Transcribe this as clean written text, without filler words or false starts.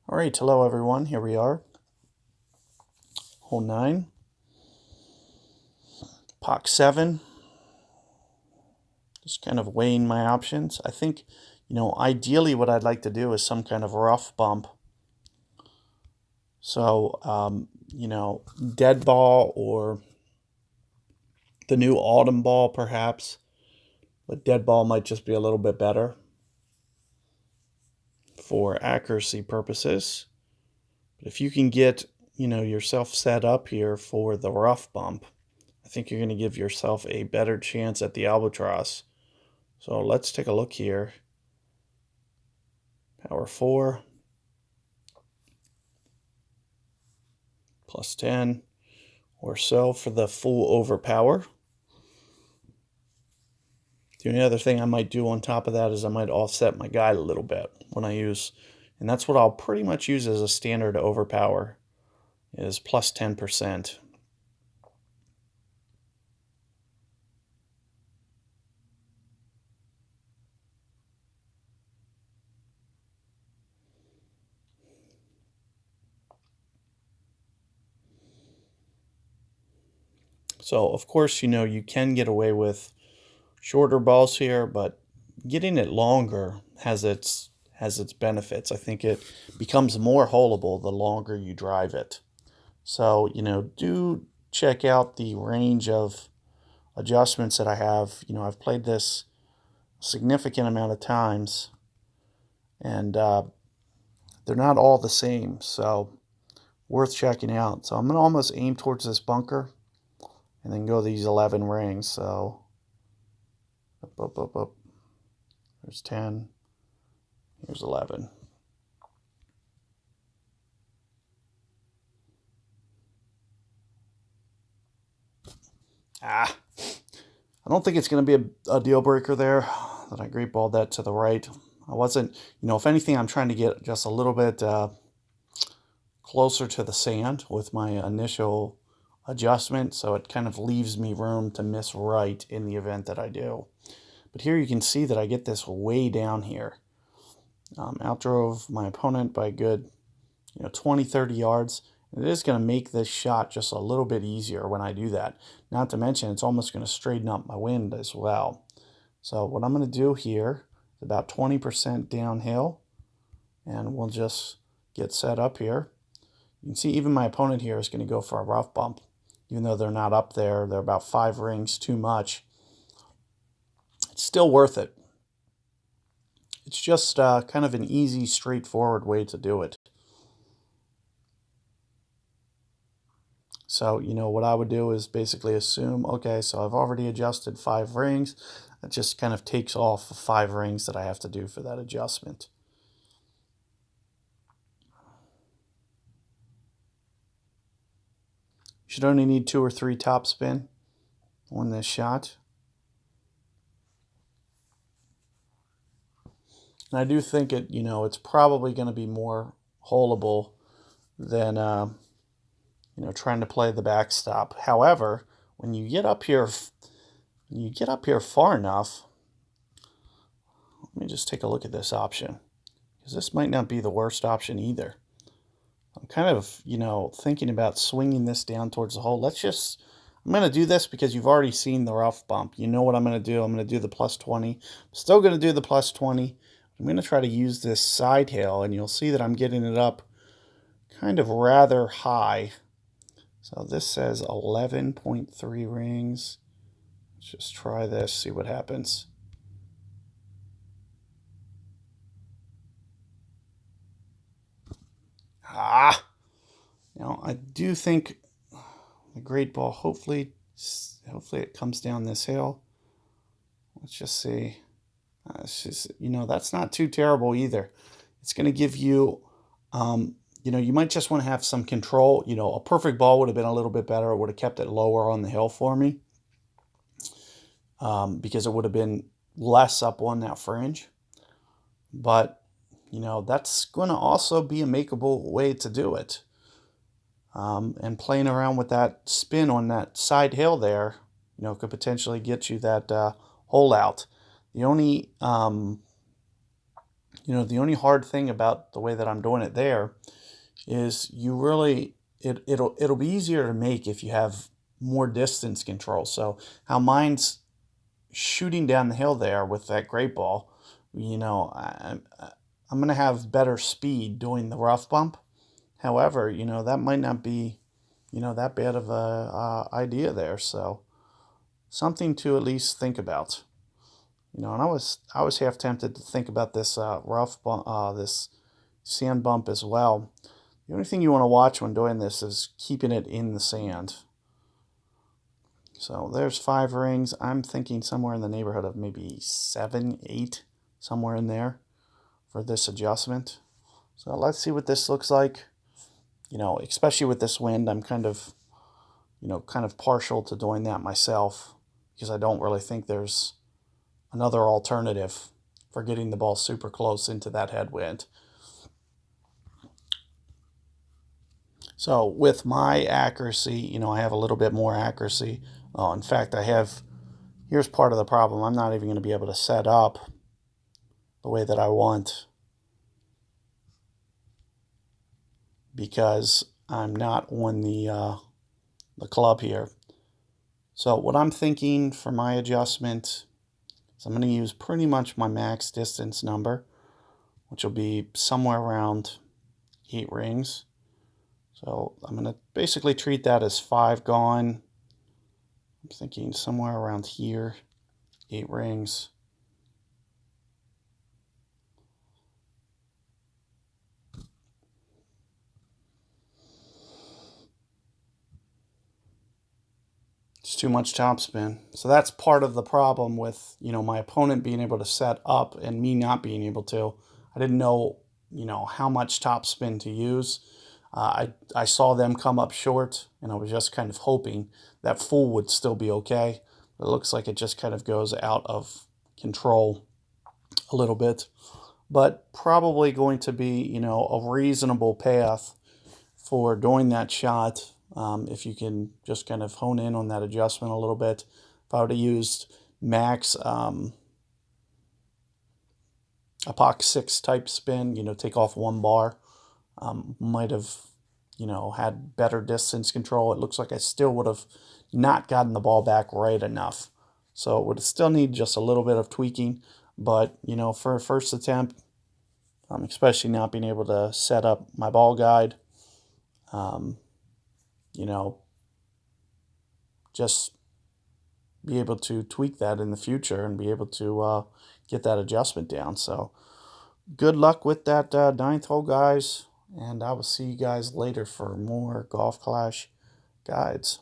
All right, hello everyone. Here we are, hole 9, Pak 7. Just kind of weighing my options. I think, ideally what I'd like to do is some kind of rough bump. So, dead ball or the new autumn ball perhaps, but dead ball might just be a little bit better for accuracy purposes. But if you can get, yourself set up here for the rough bump, I think you're going to give yourself a better chance at the albatross. So let's take a look here. Power 4 plus 10 or so for the full overpower. The only other thing I might do on top of that is I might offset my guide a little bit when I use, and that's what I'll pretty much use as a standard overpower, is plus 10%. So of course, you can get away with shorter balls here, but getting it longer has its benefits. I think it becomes more holeable the longer you drive it. So, do check out the range of adjustments that I have. I've played this a significant amount of times, and they're not all the same, so worth checking out. So I'm going to almost aim towards this bunker and then go these 11 rings. So up. There's 10. Here's 11. I don't think it's going to be a deal breaker there that I great balled that to the right. I wasn't, if anything, I'm trying to get just a little bit closer to the sand with my initial adjustment, so it kind of leaves me room to miss right in the event that I do. But here you can see that I get this way down here. Outdrove my opponent by a good 20, 30 yards. It is going to make this shot just a little bit easier when I do that. Not to mention, it's almost going to straighten up my wind as well. So what I'm going to do here is about 20% downhill, and we'll just get set up here. You can see even my opponent here is going to go for a rough bump, even though they're not up there. They're about 5 rings too much. It's still worth it. It's just kind of an easy, straightforward way to do it. So, what I would do is basically assume, okay, so I've already adjusted 5 rings. That just kind of takes off the 5 rings that I have to do for that adjustment. You should only need 2 or 3 topspin on this shot. And I do think it's probably going to be more holeable than trying to play the backstop. However, when you get up here far enough, let me just take a look at this option, because this might not be the worst option either. I'm kind of, thinking about swinging this down towards the hole. I'm going to do this because you've already seen the rough bump. You know what I'm going to do. I'm going to do the plus 20. I'm still going to do the plus 20. I'm going to try to use this side hill, and you'll see that I'm getting it up kind of rather high. So this says 11.3 rings. Let's just try this, see what happens. I do think the great ball, hopefully it comes down this hill. Let's just see. It's just, that's not too terrible either. It's going to give you, you might just want to have some control. A perfect ball would have been a little bit better. It would have kept it lower on the hill for me, because it would have been less up on that fringe. But, that's going to also be a makeable way to do it. And playing around with that spin on that side hill there, could potentially get you that hole out. The only, The only hard thing about the way that I'm doing it there is you really it'll be easier to make if you have more distance control. So how mine's shooting down the hill there with that great ball, I'm going to have better speed doing the rough bump. However, that might not be, that bad of a idea there. So something to at least think about. And I was half tempted to think about this rough bump, this sand bump as well. The only thing you want to watch when doing this is keeping it in the sand. So there's 5 rings. I'm thinking somewhere in the neighborhood of maybe 7, 8, somewhere in there for this adjustment. So let's see what this looks like. Especially with this wind, I'm kind of partial to doing that myself because I don't really think there's another alternative for getting the ball super close into that headwind. So with my accuracy, I have a little bit more accuracy. In fact, here's part of the problem. I'm not even going to be able to set up the way that I want because I'm not on the club here. So what I'm thinking for my adjustment is I'm going to use pretty much my max distance number, which will be somewhere around 8 rings. So I'm going to basically treat that as 5 gone. I'm thinking somewhere around here, 8 rings. It's too much topspin. So that's part of the problem with, my opponent being able to set up and me not being able to. I didn't know, how much topspin to use. I saw them come up short, and I was just kind of hoping that full would still be okay. But it looks like it just kind of goes out of control a little bit. But probably going to be, a reasonable path for doing that shot if you can just kind of hone in on that adjustment a little bit. If I would have used max a Mach 6 type spin, take off 1 bar, might have, had better distance control. It looks like I still would have not gotten the ball back right enough. So it would still need just a little bit of tweaking. But, for a first attempt, especially not being able to set up my ball guide, just be able to tweak that in the future and be able to get that adjustment down. So good luck with that 9th hole, guys. And I will see you guys later for more Golf Clash guides.